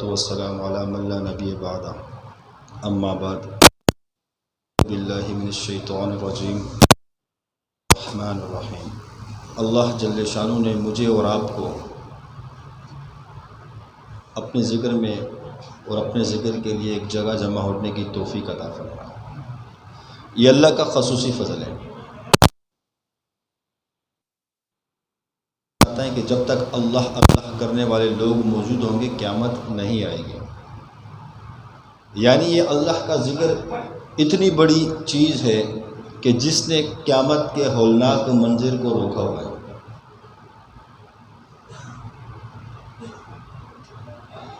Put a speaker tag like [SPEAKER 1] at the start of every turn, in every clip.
[SPEAKER 1] والسلام علی من لا نبی بعد اما بعد باللہ من الشیطان الرجیم الرحمن الرحیم۔ اللہ جل شانہ نے مجھے اور آپ کو اپنے ذکر میں اور اپنے ذکر کے لیے ایک جگہ جمع ہونے کی توفیق عطا فرمایا۔ یہ اللہ کا خصوصی فضل ہے کہ جب تک اللہ اللہ کرنے والے لوگ موجود ہوں گے قیامت نہیں آئے گی۔ یعنی یہ اللہ کا ذکر اتنی بڑی چیز ہے کہ جس نے قیامت کے ہولناک منظر کو روکا ہوا ہے۔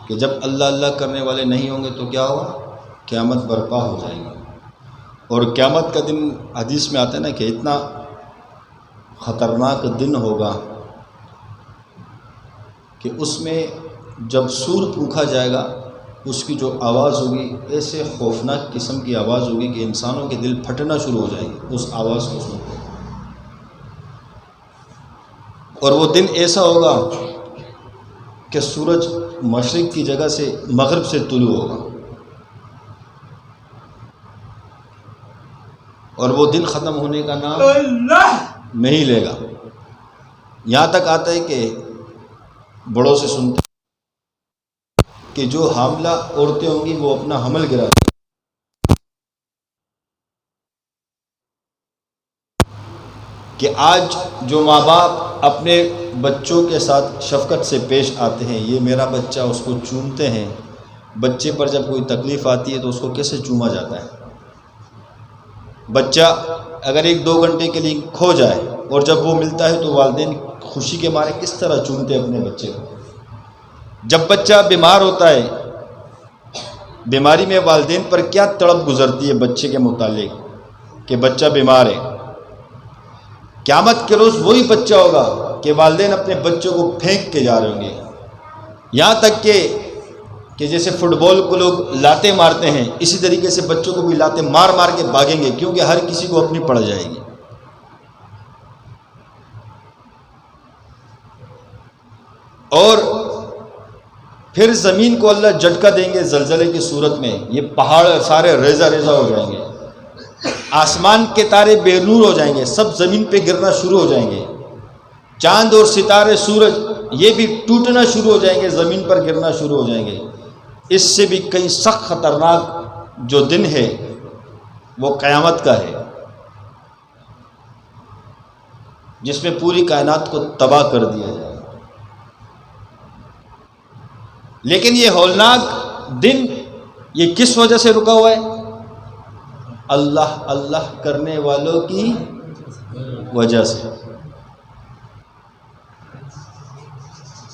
[SPEAKER 1] کہ جب اللہ اللہ کرنے والے نہیں ہوں گے تو کیا ہوگا؟ قیامت برپا ہو جائے گی۔ اور قیامت کا دن حدیث میں آتا ہے نا کہ اتنا خطرناک دن ہوگا کہ اس میں جب سور پھونکا جائے گا اس کی جو آواز ہوگی ایسے خوفناک قسم کی آواز ہوگی کہ انسانوں کے دل پھٹنا شروع ہو جائیں گے اس آواز کو سن کر۔ اور وہ دن ایسا ہوگا کہ سورج مشرق کی جگہ سے مغرب سے طلوع ہوگا، اور وہ دن ختم ہونے کا نام نہیں لے گا۔ یہاں تک آتا ہے کہ بڑوں سے سنتے کہ جو حاملہ عورتیں ہوں گی وہ اپنا حمل گرا دیں۔ کہ آج جو ماں باپ اپنے بچوں کے ساتھ شفقت سے پیش آتے ہیں، یہ میرا بچہ، اس کو چومتے ہیں، بچے پر جب کوئی تکلیف آتی ہے تو اس کو کیسے چوما جاتا ہے۔ بچہ اگر 1-2 گھنٹے کے لیے کھو جائے اور جب وہ ملتا ہے تو والدین خوشی کے مارے کس طرح چومتے ہیں اپنے بچے کو۔ جب بچہ بیمار ہوتا ہے، بیماری میں والدین پر کیا تڑپ گزرتی ہے بچے کے متعلق کہ بچہ بیمار ہے۔ قیامت کے روز وہی بچہ ہوگا کہ والدین اپنے بچوں کو پھینک کے جا رہے ہوں گے۔ یہاں تک کہ جیسے فٹ بال کو لوگ لاتے مارتے ہیں، اسی طریقے سے بچوں کو بھی لاتے مار مار کے بھاگیں گے، کیونکہ ہر کسی کو اپنی پڑ جائے گی۔ اور پھر زمین کو اللہ جھٹکا دیں گے زلزلے کی صورت میں، یہ پہاڑ سارے ریزہ ریزہ ہو جائیں گے، آسمان کے تارے بے نور ہو جائیں گے، سب زمین پہ گرنا شروع ہو جائیں گے، چاند اور ستارے سورج یہ بھی ٹوٹنا شروع ہو جائیں گے، زمین پر گرنا شروع ہو جائیں گے۔ اس سے بھی کئی سخت خطرناک جو دن ہے وہ قیامت کا ہے، جس میں پوری کائنات کو تباہ کر دیا جائے۔ لیکن یہ ہولناک دن یہ کس وجہ سے رکا ہوا ہے؟ اللہ اللہ کرنے والوں کی وجہ سے۔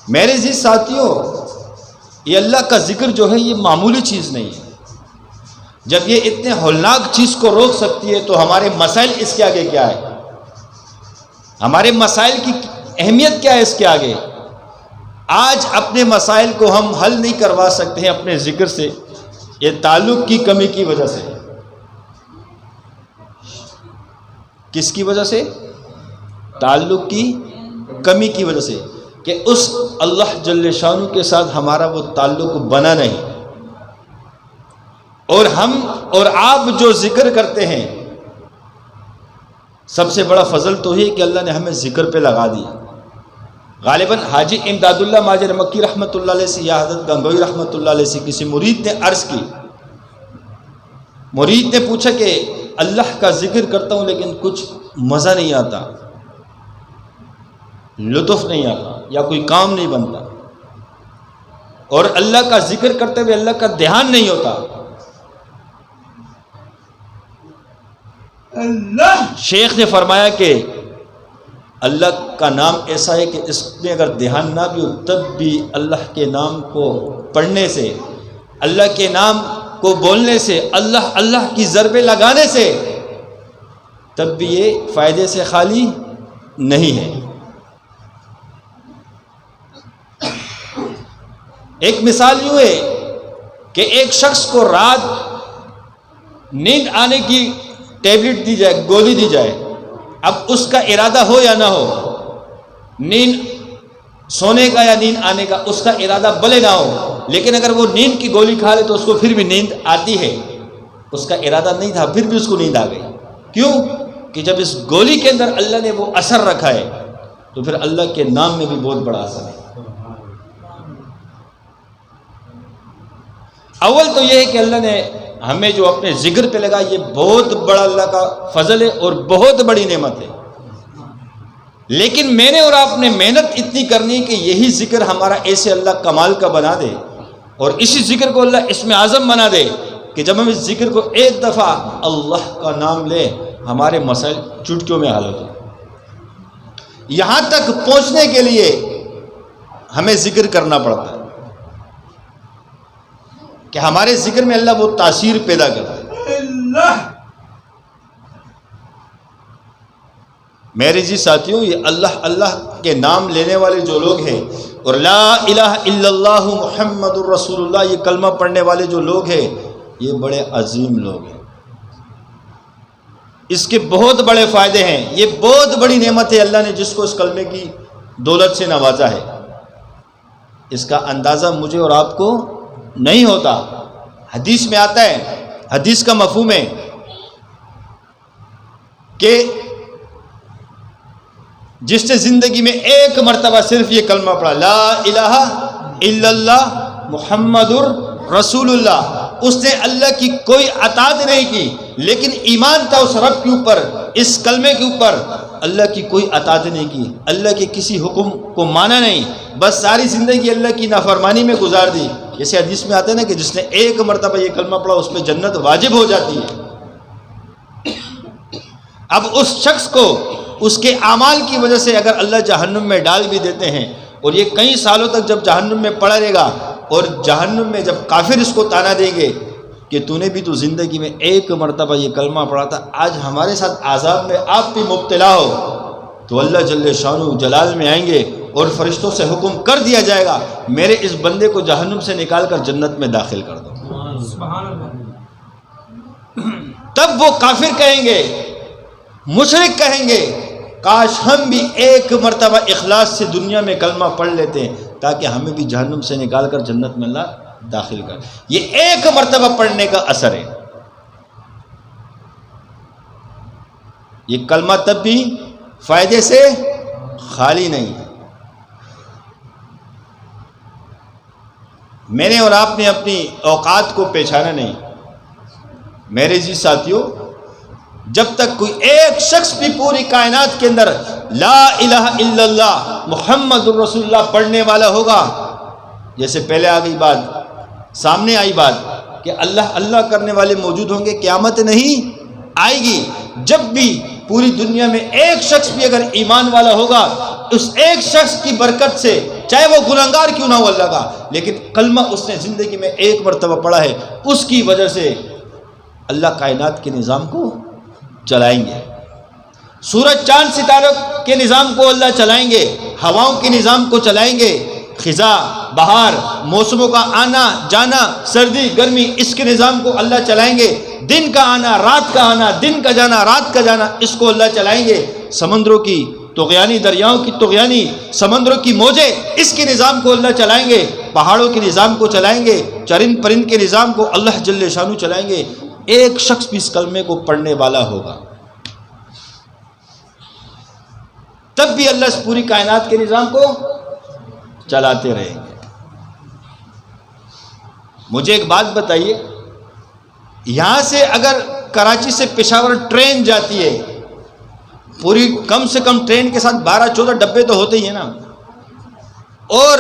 [SPEAKER 1] میرے عزیز ساتھیوں، یہ اللہ کا ذکر جو ہے یہ معمولی چیز نہیں ہے۔ جب یہ اتنے ہولناک چیز کو روک سکتی ہے تو ہمارے مسائل اس کے آگے کیا ہے؟ ہمارے مسائل کی اہمیت کیا ہے اس کے آگے؟ آج اپنے مسائل کو ہم حل نہیں کروا سکتے ہیں اپنے ذکر سے، یہ تعلق کی کمی کی وجہ سے۔ کس کی وجہ سے؟ تعلق کی کمی کی وجہ سے، کہ اس اللہ جل شانہ کے ساتھ ہمارا وہ تعلق بنا نہیں۔ اور ہم اور آپ جو ذکر کرتے ہیں، سب سے بڑا فضل تو ہے کہ اللہ نے ہمیں ذکر پہ لگا دیا۔ غالباً حاجی امداد اللہ ماجر مکی رحمۃ اللہ علیہ سے یا حضرت گنگوئی رحمۃ اللہ علیہ سے کسی مرید نے عرض کی، مرید نے پوچھا کہ اللہ کا ذکر کرتا ہوں لیکن کچھ مزہ نہیں آتا، لطف نہیں آتا، یا کوئی کام نہیں بنتا، اور اللہ کا ذکر کرتے ہوئے اللہ کا دھیان نہیں ہوتا۔ شیخ نے فرمایا کہ اللہ کا نام ایسا ہے کہ اس میں اگر دھیان نہ بھی ہو تب بھی اللہ کے نام کو پڑھنے سے، اللہ کے نام کو بولنے سے، اللہ اللہ کی ضربیں لگانے سے، تب بھی یہ فائدے سے خالی نہیں ہے۔ ایک مثال یوں ہے کہ ایک شخص کو رات نیند آنے کی ٹیبلٹ دی جائے، گولی دی جائے، اب اس کا ارادہ ہو یا نہ ہو، نیند سونے کا یا نیند آنے کا اس کا ارادہ بھلے نہ ہو، لیکن اگر وہ نیند کی گولی کھا لے تو اس کو پھر بھی نیند آتی ہے. اس کا ارادہ نہیں تھا پھر بھی اس کو نیند آ گئی. کیوں؟ کہ جب اس گولی کے اندر اللہ نے وہ اثر رکھا ہے تو پھر اللہ کے نام میں بھی بہت بڑا اثر ہے. اول تو یہ ہے کہ اللہ نے ہمیں جو اپنے ذکر پہ لگا، یہ بہت بڑا اللہ کا فضل ہے اور بہت بڑی نعمت ہے. لیکن میں نے اور آپ نے محنت اتنی کرنی کہ یہی ذکر ہمارا ایسے اللہ کمال کا بنا دے، اور اسی ذکر کو اللہ اسم اعظم بنا دے کہ جب ہم اس ذکر کو ایک دفعہ اللہ کا نام لیں ہمارے مسائل چٹکیوں میں حل ہوتے. یہاں تک پہنچنے کے لیے ہمیں ذکر کرنا پڑتا ہے کہ ہمارے ذکر میں اللہ وہ تاثیر پیدا کرتا ہے. میرے جی ساتھیوں، یہ اللہ کے نام لینے والے جو لوگ ہیں اور لا الہ الا اللہ محمد الرسول اللہ یہ کلمہ پڑھنے والے جو لوگ ہیں، یہ بڑے عظیم لوگ ہیں. اس کے بہت بڑے فائدے ہیں. یہ بہت بڑی نعمت ہے اللہ نے جس کو اس کلمے کی دولت سے نوازا ہے. اس کا اندازہ مجھے اور آپ کو نہیں ہوتا. حدیث میں آتا ہے، حدیث کا مفہوم ہے کہ جس نے زندگی میں ایک مرتبہ صرف یہ کلمہ پڑھا، لا الہ الا اللہ محمد رسول اللہ، اس نے اللہ کی کوئی اطاعت نہیں کی لیکن ایمان تھا اس رب کے اوپر، اس کلمے کے اوپر. اللہ کی کوئی اطاعت نہیں کی، اللہ کے کسی حکم کو مانا نہیں، بس ساری زندگی اللہ کی نافرمانی میں گزار دی. جیسے حدیث میں آتا ہے نا کہ جس نے ایک مرتبہ یہ کلمہ پڑھا اس پہ جنت واجب ہو جاتی ہے. اب اس شخص کو اس کے اعمال کی وجہ سے اگر اللہ جہنم میں ڈال بھی دیتے ہیں اور یہ کئی سالوں تک جب جہنم میں پڑا رہے گا، اور جہنم میں جب کافر اس کو تانا دیں گے کہ تو نے بھی تو زندگی میں ایک مرتبہ یہ کلمہ پڑھا تھا، آج ہمارے ساتھ عذاب میں آپ بھی مبتلا ہو، تو اللہ جل شانہ جلال میں آئیں گے اور فرشتوں سے حکم کر دیا جائے گا میرے اس بندے کو جہنم سے نکال کر جنت میں داخل کر دو. تب وہ کافر کہیں گے، مشرک کہیں گے، کاش ہم بھی ایک مرتبہ اخلاص سے دنیا میں کلمہ پڑھ لیتے ہیں تاکہ ہمیں بھی جہنم سے نکال کر جنت میں اللہ داخل کر. یہ ایک مرتبہ پڑھنے کا اثر ہے. یہ کلمہ تب بھی فائدے سے خالی نہیں ہے. میں نے اور آپ نے اپنی اوقات کو پہچانا نہیں. میرے جی ساتھیوں، جب تک کوئی ایک شخص بھی پوری کائنات کے اندر لا الہ الا اللہ محمد الرسول اللہ پڑھنے والا ہوگا، جیسے پہلے آ گئی بات، سامنے آئی بات کہ اللہ اللہ کرنے والے موجود ہوں گے، قیامت نہیں آئے گی. جب بھی پوری دنیا میں ایک شخص بھی اگر ایمان والا ہوگا، اس ایک شخص کی برکت سے، چاہے وہ گنہگار کیوں نہ ہو اللہ کا، لیکن کلمہ اس نے زندگی میں ایک مرتبہ پڑھا ہے، اس کی وجہ سے اللہ کائنات کے نظام کو چلائیں گے. سورج چاند ستاروں کے نظام کو اللہ چلائیں گے، ہواؤں کے نظام کو چلائیں گے، خزاں، بہار، موسموں کا آنا جانا، سردی گرمی، اس کے نظام کو اللہ چلائیں گے. دن کا آنا رات کا آنا، دن کا جانا رات کا جانا، اس کو اللہ چلائیں گے. سمندروں کی طغیانی، دریاؤں کی طغیانی، سمندروں کی موجیں، اس کے نظام کو اللہ چلائیں گے. پہاڑوں کے نظام کو چلائیں گے، چرند پرند کے نظام کو اللہ جل شانہ چلائیں گے. ایک شخص بھی اس کلمے کو پڑھنے والا ہوگا، تب بھی اللہ اس پوری کائنات کے نظام کو چلاتے رہیں گے. مجھے ایک بات بتائیے، یہاں سے اگر کراچی سے پشاور ٹرین جاتی ہے، پوری کم سے کم ٹرین کے ساتھ 12-14 ڈبے تو ہوتے ہی ہیں نا، اور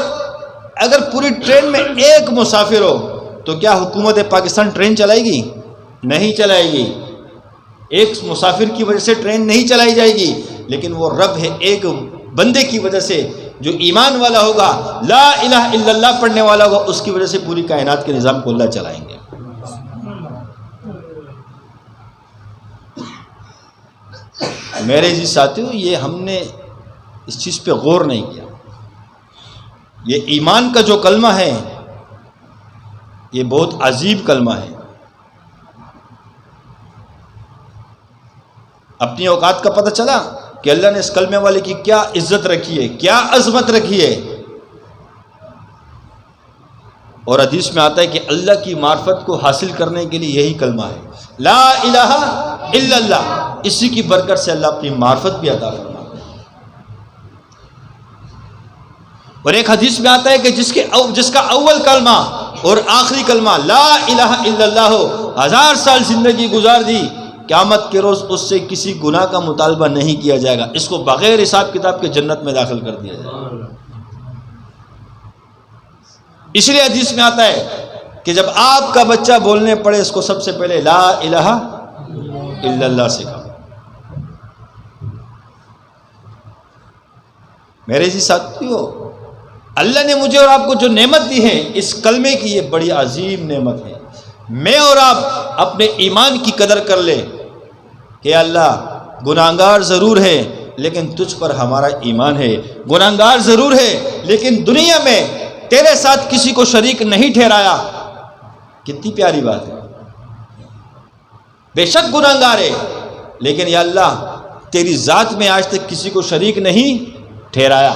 [SPEAKER 1] اگر پوری ٹرین میں ایک مسافر ہو تو کیا حکومت پاکستان ٹرین چلائے گی؟ نہیں چلائے گی. ایک مسافر کی وجہ سے ٹرین نہیں چلائی جائے گی، لیکن وہ رب ہے ایک بندے کی وجہ سے جو ایمان والا ہوگا، لا الہ الا اللہ پڑھنے والا ہوگا، اس کی وجہ سے پوری کائنات کے نظام کو اللہ چلائیں گے. میرے جی ساتھیوں، یہ ہم نے اس چیز پہ غور نہیں کیا. یہ ایمان کا جو کلمہ ہے یہ بہت عجیب کلمہ ہے. اپنی اوقات کا پتہ چلا کہ اللہ نے اس کلمے والے کی کیا عزت رکھی ہے، کیا عظمت رکھی ہے. اور حدیث میں آتا ہے کہ اللہ کی معرفت کو حاصل کرنے کے لیے یہی کلمہ ہے، لا الہ الا اللہ. اسی کی برکت سے اللہ اپنی معرفت بھی عطا فرماتا ہے. اور ایک حدیث میں آتا ہے کہ جس کا اول کلمہ اور آخری کلمہ لا الہ الا اللہ ہو، 1000 سال زندگی گزار دی، قیامت کے روز اس سے کسی گناہ کا مطالبہ نہیں کیا جائے گا، اس کو بغیر حساب کتاب کے جنت میں داخل کر دیا جائے گا. اس لیے حدیث میں آتا ہے کہ جب آپ کا بچہ بولنے پڑے اس کو سب سے پہلے لا الہ الا اللہ سکھاؤ. میرے جی ساتھیو، اللہ نے مجھے اور آپ کو جو نعمت دی ہے، اس کلمے کی یہ بڑی عظیم نعمت ہے. میں اور آپ اپنے ایمان کی قدر کر لیں کہ اللہ گناہگار ضرور ہے لیکن تجھ پر ہمارا ایمان ہے، گناہگار ضرور ہے لیکن دنیا میں تیرے ساتھ کسی کو شریک نہیں ٹھہرایا. کتنی پیاری بات ہے. بے شک گناہگار ہے لیکن یا اللہ تیری ذات میں آج تک کسی کو شریک نہیں ٹھہرایا.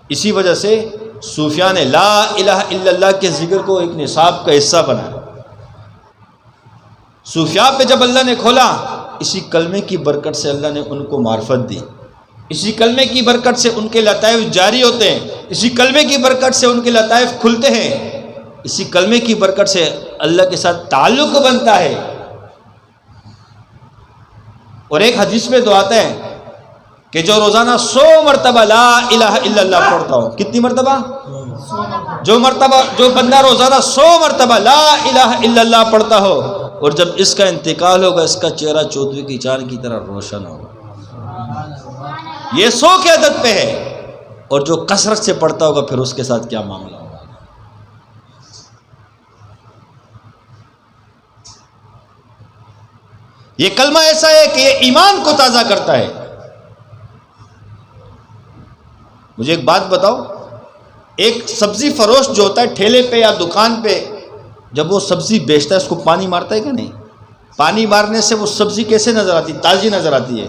[SPEAKER 1] اسی وجہ سے صوفیاء نے لا الہ الا اللہ کے ذکر کو ایک نصاب کا حصہ بنایا. صوفیاء پہ جب اللہ نے کھولا، اسی کلمے کی برکت سے اللہ نے ان کو معرفت دی، اسی کلمے کی برکت سے ان کے لطائف جاری ہوتے ہیں، اسی کلمے کی برکت سے ان کے لطائف کھلتے ہیں، اسی کلمے کی برکت سے اللہ کے ساتھ تعلق بنتا ہے. اور ایک حدیث میں دعا ہے کہ جو روزانہ 100 مرتبہ لا الہ الا اللہ پڑھتا ہو. کتنی مرتبہ؟ جو بندہ روزانہ 100 مرتبہ لا الہ الا اللہ پڑھتا ہو، اور جب اس کا انتقال ہوگا اس کا چہرہ چودھویں کی چاند کی طرح روشن ہوگا. یہ 100 کی عدد پہ ہے. اور جو کثرت سے پڑھتا ہوگا پھر اس کے ساتھ کیا معاملہ ہوگا. یہ کلمہ ایسا ہے کہ یہ ایمان کو تازہ کرتا ہے. مجھے ایک بات بتاؤ، ایک سبزی فروش جو ہوتا ہے ٹھیلے پہ یا دکان پہ، جب وہ سبزی بیچتا ہے اس کو پانی مارتا ہے کہ نہیں؟ پانی مارنے سے وہ سبزی کیسے نظر آتی؟ تازی نظر آتی ہے.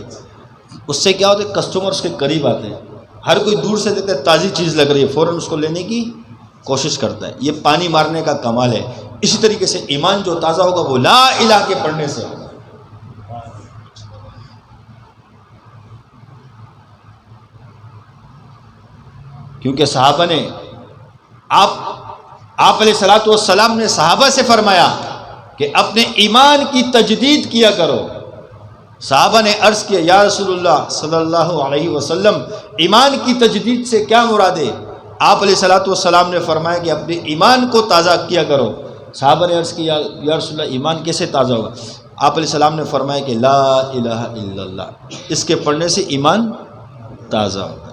[SPEAKER 1] اس سے کیا ہوتا ہے؟ کسٹمر اس کے قریب آتے ہیں، ہر کوئی دور سے دیکھتا ہے تازی چیز لگ رہی ہے، فوراً اس کو لینے کی کوشش کرتا ہے. یہ پانی مارنے کا کمال ہے. اسی طریقے سے ایمان جو تازہ ہوگا وہ لا الہ کے پڑھنے سے ہوگا. کیونکہ صحابہ نے آپ علیہ الصلوۃ والسلام نے صحابہ سے فرمایا کہ اپنے ایمان کی تجدید کیا کرو. صحابہ نے عرض کیا یا رسول اللہ صلی اللہ علیہ وسلم ایمان کی تجدید سے کیا مراد ہے؟ آپ علیہ الصلوۃ والسلام نے فرمایا کہ اپنے ایمان کو تازہ کیا کرو. صحابہ نے عرض کیا یا رسول اللہ ایمان کیسے تازہ ہوگا؟ آپ علیہ السلام نے فرمایا کہ لا الہ الا اللہ، اس کے پڑھنے سے ایمان تازہ ہوتا ہے.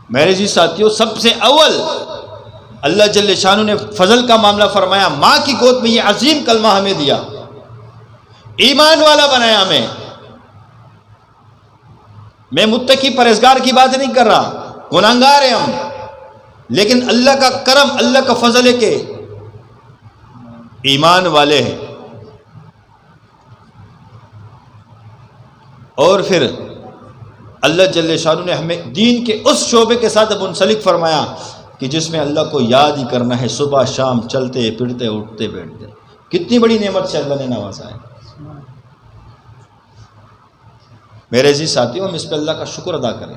[SPEAKER 1] میرے جی ساتھیوں، سب سے اول اللہ جل شانہ نے فضل کا معاملہ فرمایا. ماں کی گود میں یہ عظیم کلمہ ہمیں دیا، ایمان والا بنایا ہمیں. میں متقی پرہیزگار کی بات نہیں کر رہا، گناہگار ہیں ہم، لیکن اللہ کا کرم، اللہ کا فضل ہے کہ ایمان والے ہیں. اور پھر اللہ جل شانہ نے ہمیں دین کے اس شعبے کے ساتھ منسلک فرمایا کہ جس میں اللہ کو یاد ہی کرنا ہے، صبح شام چلتے پھرتے اٹھتے بیٹھتے. کتنی بڑی نعمت سے اللہ نے نوازا ہے. میرے عزیز ساتھیوں، ہم اس پہ اللہ کا شکر ادا کریں.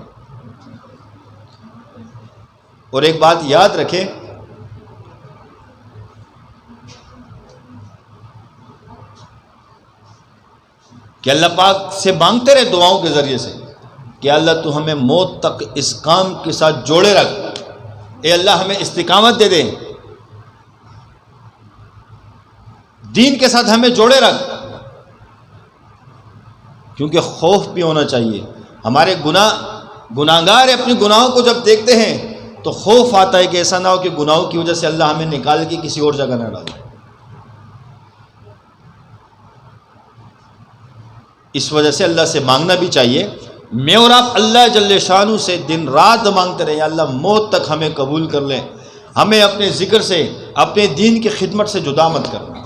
[SPEAKER 1] اور ایک بات یاد رکھیں، کہ اللہ پاک سے مانگتے رہے دعاؤں کے ذریعے سے کہ اللہ تو ہمیں موت تک اس کام کے ساتھ جوڑے رکھ. اے اللہ ہمیں استقامت دے دے، دین کے ساتھ ہمیں جوڑے رکھ. کیونکہ خوف بھی ہونا چاہیے. ہمارے گناہگار اپنی گناہوں کو جب دیکھتے ہیں تو خوف آتا ہے کہ ایسا نہ ہو کہ گناہوں کی وجہ سے اللہ ہمیں نکال کے کسی اور جگہ نہ ڈالے. اس وجہ سے اللہ سے مانگنا بھی چاہیے. میں اور آپ اللہ جل شانہ سے دن رات مانگتے رہے، یا اللہ موت تک ہمیں قبول کر لیں، ہمیں اپنے ذکر سے، اپنے دین کی خدمت سے جدا مت کرنا.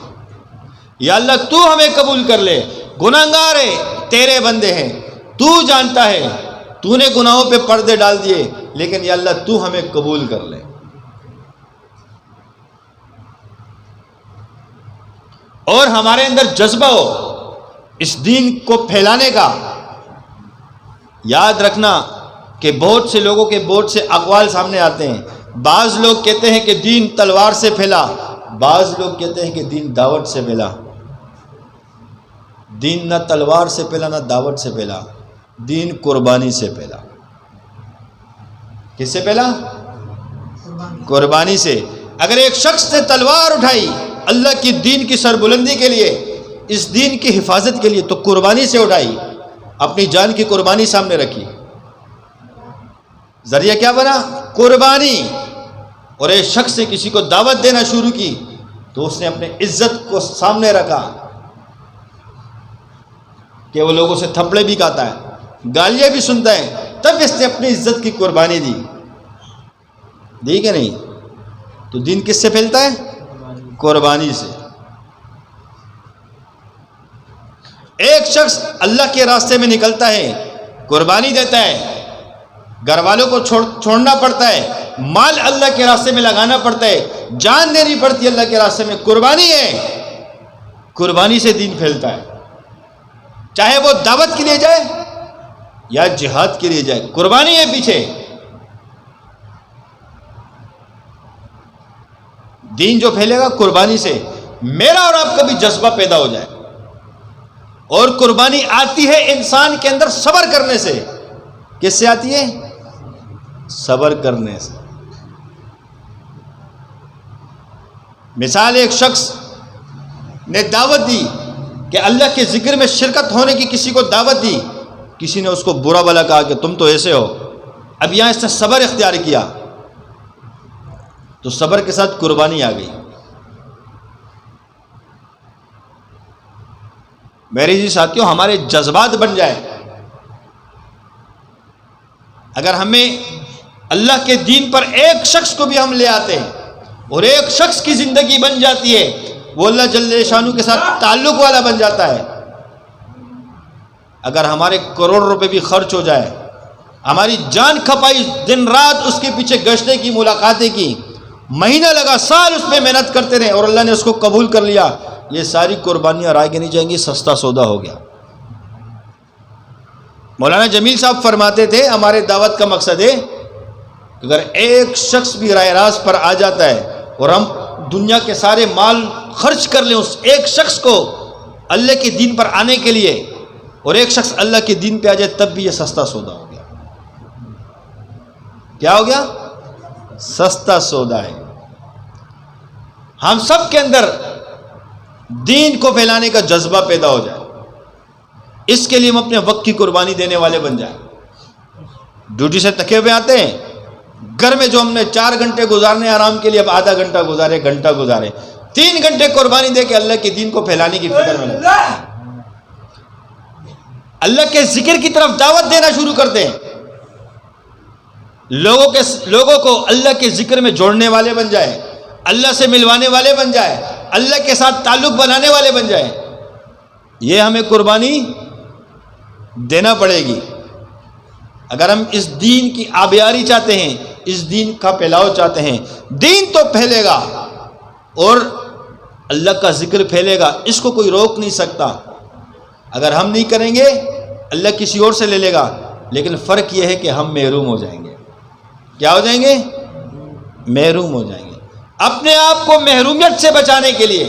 [SPEAKER 1] یا اللہ تو ہمیں قبول کر لے، گناہگار ہے، تیرے بندے ہیں، تو جانتا ہے، تو نے گناہوں پہ پردے ڈال دیے، لیکن یا اللہ تو ہمیں قبول کر لے۔ اور ہمارے اندر جذبہ ہو اس دین کو پھیلانے کا۔ یاد رکھنا کہ بہت سے لوگوں کے بہت سے اقوال سامنے آتے ہیں۔ بعض لوگ کہتے ہیں کہ دین تلوار سے پھیلا، بعض لوگ کہتے ہیں کہ دین دعوت سے پھیلا۔ دین نہ تلوار سے پھیلا نہ دعوت سے پھیلا، دین قربانی سے پھیلا۔ کس سے پھیلا؟ قربانی سے۔ اگر ایک شخص نے تلوار اٹھائی اللہ کی دین کی سربلندی کے لیے، اس دین کی حفاظت کے لیے، تو قربانی سے اٹھائی، اپنی جان کی قربانی سامنے رکھی۔ ذریعہ کیا بنا؟ قربانی۔ اور ایک شخص نے کسی کو دعوت دینا شروع کی تو اس نے اپنے عزت کو سامنے رکھا کہ وہ لوگوں سے تھپڑے بھی کھاتا ہے، گالیاں بھی سنتا ہے، تب اس نے اپنی عزت کی قربانی دی کہ نہیں؟ تو دین کس سے پھیلتا ہے؟ قربانی سے۔ ایک شخص اللہ کے راستے میں نکلتا ہے، قربانی دیتا ہے، گھر والوں کو چھوڑنا پڑتا ہے، مال اللہ کے راستے میں لگانا پڑتا ہے، جان دینی پڑتی ہے اللہ کے راستے میں، قربانی ہے۔ قربانی سے دین پھیلتا ہے، چاہے وہ دعوت کے لیے جائے یا جہاد کے لیے جائے، قربانی ہے پیچھے۔ دین جو پھیلے گا قربانی سے، میرا اور آپ کا بھی جذبہ پیدا ہو جائے۔ اور قربانی آتی ہے انسان کے اندر صبر کرنے سے۔ کس سے آتی ہے؟ صبر کرنے سے۔ مثال، ایک شخص نے دعوت دی کہ اللہ کے ذکر میں شرکت ہونے کی، کسی کو دعوت دی، کسی نے اس کو برا بھلا کہا کہ تم تو ایسے ہو، اب یہاں اس نے صبر اختیار کیا تو صبر کے ساتھ قربانی آ گئی۔ میرے جی ساتھیوں، ہمارے جذبات بن جائے، اگر ہمیں اللہ کے دین پر ایک شخص کو بھی ہم لے آتے ہیں اور ایک شخص کی زندگی بن جاتی ہے، وہ اللہ جل شانہ کے ساتھ تعلق والا بن جاتا ہے۔ اگر ہمارے کروڑ روپے بھی خرچ ہو جائے، ہماری جان کھپائی، دن رات اس کے پیچھے گشتے کی، ملاقاتیں کی، مہینہ لگا، سال اس پہ محنت کرتے رہے اور اللہ نے اس کو قبول کر لیا، یہ ساری قربانیاں رائے کے نہیں جائیں گی، سستا سودا ہو گیا۔ مولانا جمیل صاحب فرماتے تھے ہمارے دعوت کا مقصد ہے کہ اگر ایک شخص بھی راہ راست پر آ جاتا ہے اور ہم دنیا کے سارے مال خرچ کر لیں اس ایک شخص کو اللہ کے دین پر آنے کے لیے، اور ایک شخص اللہ کے دین پہ آ جائے، تب بھی یہ سستا سودا ہو گیا۔ کیا ہو گیا؟ سستا سودا ہے۔ ہم سب کے اندر دین کو پھیلانے کا جذبہ پیدا ہو جائے، اس کے لیے ہم اپنے وقت کی قربانی دینے والے بن جائیں۔ ڈیوٹی سے تھکے ہوئے آتے ہیں، گھر میں جو ہم نے 4 گھنٹے گزارنے آرام کے لیے، اب آدھا گھنٹہ گزارے، گھنٹہ گزارے، 3 گھنٹے قربانی دے کے اللہ کے دین کو پھیلانے کی فکر میں لگے، اللہ کے ذکر کی طرف دعوت دینا شروع کر دیں، لوگوں کو اللہ کے ذکر میں جوڑنے والے بن جائے، اللہ سے ملوانے والے بن جائے، اللہ کے ساتھ تعلق بنانے والے بن جائیں۔ یہ ہمیں قربانی دینا پڑے گی اگر ہم اس دین کی آبیاری چاہتے ہیں، اس دین کا پھیلاؤ چاہتے ہیں۔ دین تو پھیلے گا اور اللہ کا ذکر پھیلے گا، اس کو کوئی روک نہیں سکتا۔ اگر ہم نہیں کریں گے اللہ کسی اور سے لے لے گا، لیکن فرق یہ ہے کہ ہم محروم ہو جائیں گے۔ کیا ہو جائیں گے؟ محروم ہو جائیں گے۔ اپنے آپ کو محرومیت سے بچانے کے لیے،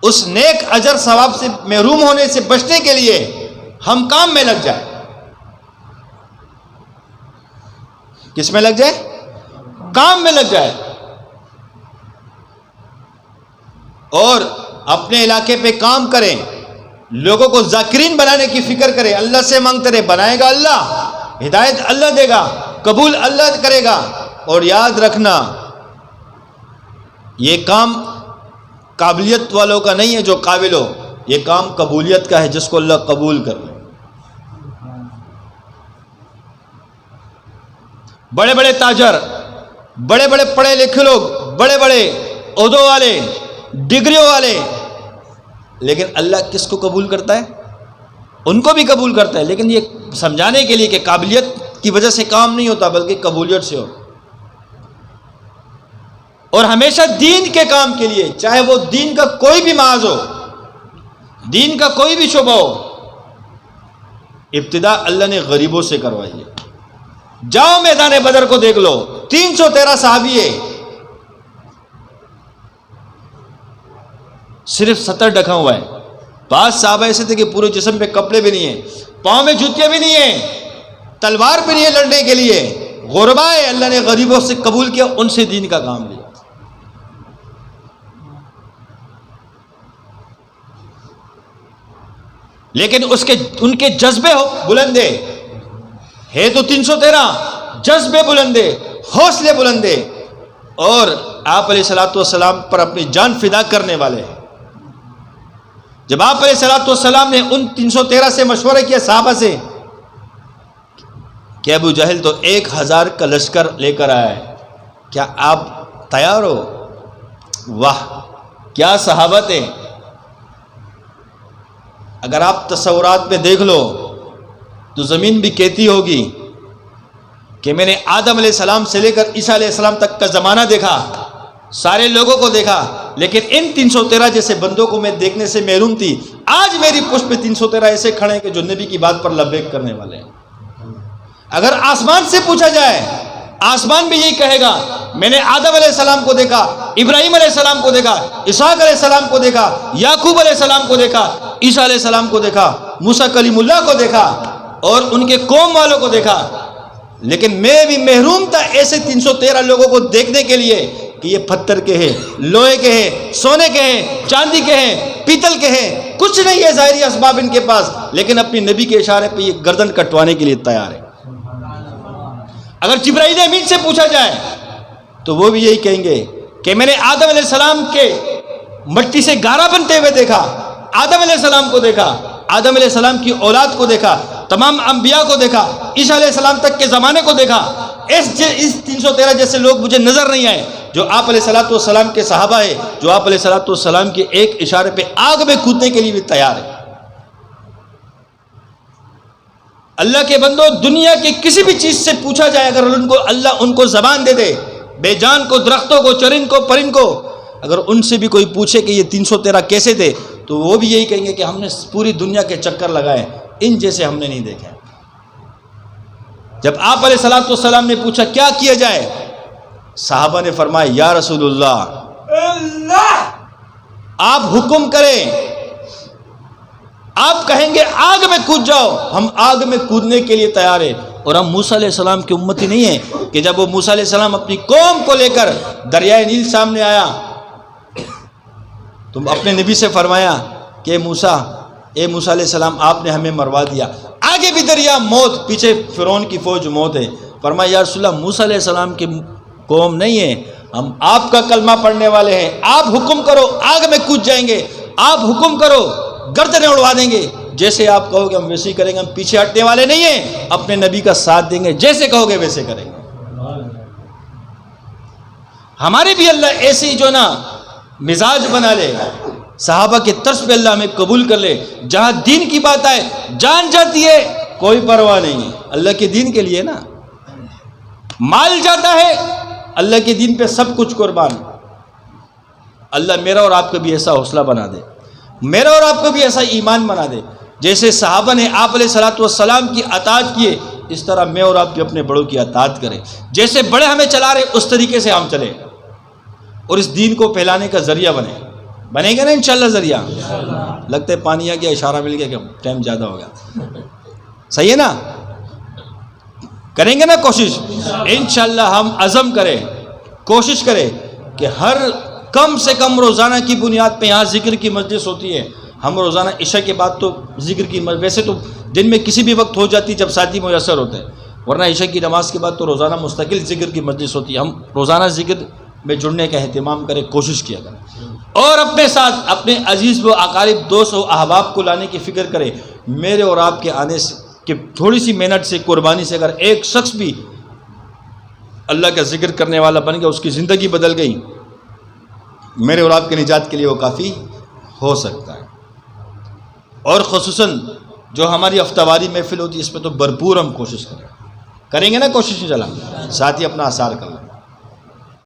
[SPEAKER 1] اس نیک اجر ثواب سے محروم ہونے سے بچنے کے لیے ہم کام میں لگ جائیں۔ کس میں لگ جائے؟ کام میں لگ جائے، اور اپنے علاقے پہ کام کریں، لوگوں کو ذاکرین بنانے کی فکر کریں، اللہ سے مانگتے رہے، بنائے گا اللہ، ہدایت اللہ دے گا، قبول اللہ کرے گا۔ اور یاد رکھنا، یہ کام قابلیت والوں کا نہیں ہے جو قابل ہو، یہ کام قبولیت کا ہے جس کو اللہ قبول کر لے۔ بڑے بڑے تاجر، بڑے بڑے پڑھے لکھے لوگ، بڑے بڑے عہدوں والے، ڈگریوں والے، لیکن اللہ کس کو قبول کرتا ہے؟ ان کو بھی قبول کرتا ہے، لیکن یہ سمجھانے کے لیے کہ قابلیت کی وجہ سے کام نہیں ہوتا بلکہ قبولیت سے ہو. اور ہمیشہ دین کے کام کے لیے، چاہے وہ دین کا کوئی بھی معاذ ہو، دین کا کوئی بھی شعبہ ہو، ابتدا اللہ نے غریبوں سے کروائی ہے. جاؤ میدان بدر کو دیکھ لو، 313 صحابی ہے، صرف 70 ڈھکا ہوا ہے. 5 صحابہ ایسے تھے کہ پورے جسم پہ کپڑے بھی نہیں ہیں، پاؤں میں جوتیاں بھی نہیں ہیں، تلوار بھی نہیں ہے لڑنے کے لیے. غربا ہے، اللہ نے غریبوں سے قبول کیا، ان سے دین کا کام لیا. لیکن ان کے جذبے بلندے ہے تو 313 جذبے بلندے، حوصلے بلندے، اور آپ علیہ الصلوۃ والسلام پر اپنی جان فدا کرنے والے ہیں. جب آپ علیہ الصلوۃ والسلام نے ان 313 سے مشورہ کیا صحابہ سے کہ ابو جہل تو 1000 کا لشکر لے کر آیا ہے، کیا آپ تیار ہو؟ واہ کیا صحابت ہے. اگر آپ تصورات میں دیکھ لو تو زمین بھی کہتی ہوگی کہ میں نے آدم علیہ السلام سے لے کر عیسیٰ علیہ السلام تک کا زمانہ دیکھا، سارے لوگوں کو دیکھا، لیکن ان 313 جیسے بندوں کو میں دیکھنے سے محروم تھی. آج میری پشت پہ 313 ایسے کھڑے ہیں کہ جو نبی کی بات پر لبیک کرنے والے ہیں. اگر آسمان سے پوچھا جائے، آسمان بھی یہی کہے گا، میں نے آدم علیہ السلام کو دیکھا، ابراہیم علیہ السلام کو دیکھا، اسحاق علیہ السلام کو دیکھا، یعقوب علیہ السلام کو دیکھا، عیسیٰ علیہ السلام کو دیکھا، موسیٰ کلیم اللہ کو دیکھا، اور ان کے قوم والوں کو دیکھا. لیکن میں بھی محروم تھا ایسے 313 لوگوں کو دیکھنے کے لیے کہ یہ پتھر کے ہیں، لوہے کے ہیں، سونے کے ہیں، چاندی کے ہیں، پیتل کے ہیں، کچھ نہیں ہے ظاہری اسباب ان کے پاس، لیکن اپنی نبی کے اشارے پہ یہ گردن کٹوانے کے لیے تیار ہے. اگر جبرائیل امین سے پوچھا جائے تو وہ بھی یہی کہیں گے کہ میں نے آدم علیہ السلام کے مٹی سے گارا بنتے ہوئے دیکھا، آدم علیہ السلام کو دیکھا، آدم علیہ السلام کی اولاد کو دیکھا، تمام انبیاء کو دیکھا، عیسیٰ علیہ السلام تک کے زمانے کو دیکھا. اس 313 جیسے لوگ مجھے نظر نہیں آئے جو آپ علیہ الصلوۃ والسلام کے صحابہ ہیں، جو آپ علیہ الصلوۃ والسلام کے ایک اشارے پہ آگ میں کودنے کے لیے بھی تیار ہے. اللہ کے بندو، دنیا کی کسی بھی چیز سے پوچھا جائے، اگر اللہ ان کو زبان دے دے، بے جان کو، درختوں کو، چرند کو، پرند کو، اگر ان سے بھی کوئی پوچھے کہ یہ 313 کیسے تھے تو وہ بھی یہی کہیں گے کہ ہم نے پوری دنیا کے چکر لگائے، ان جیسے ہم نے نہیں دیکھے. جب آپ علیہ الصلوۃ والسلام نے پوچھا کیا کیا جائے، صحابہ نے فرمایا یا رسول اللہ آپ حکم کریں. آپ کہیں گے آگ میں کود جاؤ، ہم آگ میں کودنے کے لیے تیار ہیں. اور ہم موسیٰ علیہ السلام کی امتی نہیں ہیں کہ جب وہ موسیٰ علیہ السلام اپنی قوم کو لے کر دریائے نیل سامنے آیا، تم اپنے نبی سے فرمایا کہ اے موسیٰ علیہ السلام آپ نے ہمیں مروا دیا، آگے بھی دریا موت، پیچھے فرعون کی فوج موت ہے. فرمایا یا رسول اللہ موسیٰ علیہ السلام کی قوم نہیں ہے، ہم آپ کا کلمہ پڑھنے والے ہیں. آپ حکم کرو آگ میں کود جائیں گے، آپ حکم کرو گردنیں اڑوا دیں گے، جیسے آپ کہو گے ہم ویسے ہی کریں گے. ہم پیچھے ہٹنے والے نہیں ہیں، اپنے نبی کا ساتھ دیں گے، جیسے کہو گے ویسے کریں گے. ہمارے بھی اللہ ایسے ہی جو نا مزاج بنا لے، صحابہ کے طرز پہ اللہ ہمیں قبول کر لے. جہاں دین کی بات آئے جان جاتی ہے، کوئی پرواہ نہیں ہے، اللہ کے دین کے لیے نا. مال جاتا ہے، اللہ کے دین پہ سب کچھ قربان. اللہ میرا اور آپ کو بھی ایسا حوصلہ بنا دے، میرا اور آپ کو بھی ایسا ایمان بنا دے. جیسے صحابہ نے آپ علیہ الصلوۃ والسلام کی اطاعت کیے، اس طرح میں اور آپ بھی اپنے بڑوں کی اطاعت کریں. جیسے بڑے ہمیں چلا رہے اس طریقے سے ہم چلیں اور اس دین کو پھیلانے کا ذریعہ بنے گا نا انشاءاللہ. ذریعہ لگتا ہے پانی آ گیا، اشارہ مل گیا کہ ٹائم زیادہ ہو گیا. صحیح ہے نا؟ کریں گے نا کوشش انشاءاللہ. ہم عزم کریں، کوشش کریں کہ ہر کم سے کم روزانہ کی بنیاد پہ یہاں ذکر کی مجلس ہوتی ہے. ہم روزانہ عشاء کے بعد تو ذکر کی مجلس، ویسے تو دن میں کسی بھی وقت ہو جاتی جب ساتھی میسر ہوتے ہیں، ورنہ عشاء کی نماز کے بعد تو روزانہ مستقل ذکر کی مجلس ہوتی ہے. ہم روزانہ ذکر میں جڑنے کا اہتمام کریں، کوشش کیا کریں، اور اپنے ساتھ اپنے عزیز و اقارب، دوست و احباب کو لانے کی فکر کریں. میرے اور آپ کے آنے سے کہ تھوڑی سی محنت سے، قربانی سے اگر ایک شخص بھی اللہ کا ذکر کرنے والا بن گیا، اس کی زندگی بدل گئی، میرے اور آپ کے نجات کے لیے وہ کافی ہو سکتا ہے. اور خصوصاً جو ہماری ہفتہ واری محفل ہوتی ہے اس پہ تو بھرپور ہم کوشش کریں گے نا، کوشش انشاءاللہ، ساتھ ہی اپنا آثار کر لیں۔